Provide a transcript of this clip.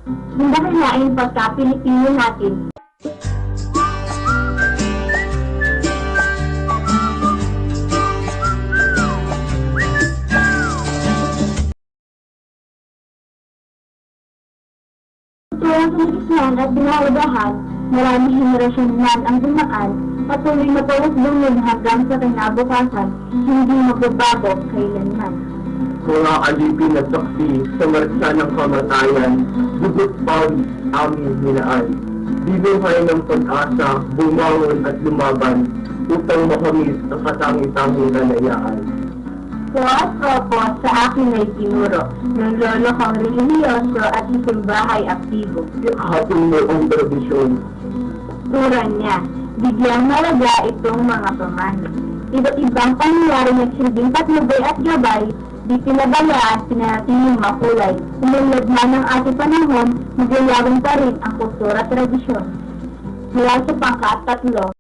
Hindahilain pagka-Pilipino natin. Tulong sa Islam at binahalagahan, maraming henerasyon man ang dumaan, patuloy na pausbungin hanggang sa kinabukasan, hindi magbabago kailanman. Mga alipin at saksi sa marsa ng kamatayan, dugot pawis aming hinaan. Binuhay ng pag-asa, bumangon at lumaban, upang makamit ang katangi-tanging kalayaan. Kuwas opo sa akin ay tinuro, ng lolo kong relihiyoso at isang bahay aktibo. Hapon mo ang tradisyon. Turan niya, bigyang malaga itong mga pamana. Iba't ibang pangyayari nagsilbing patnubay at gabay, di pinabayaan, pinanatiling makulay. Umulad man ng ating panahon, magyayawin pa rin ang kultura at tradisyon. Mula sa pangkat-tatlo,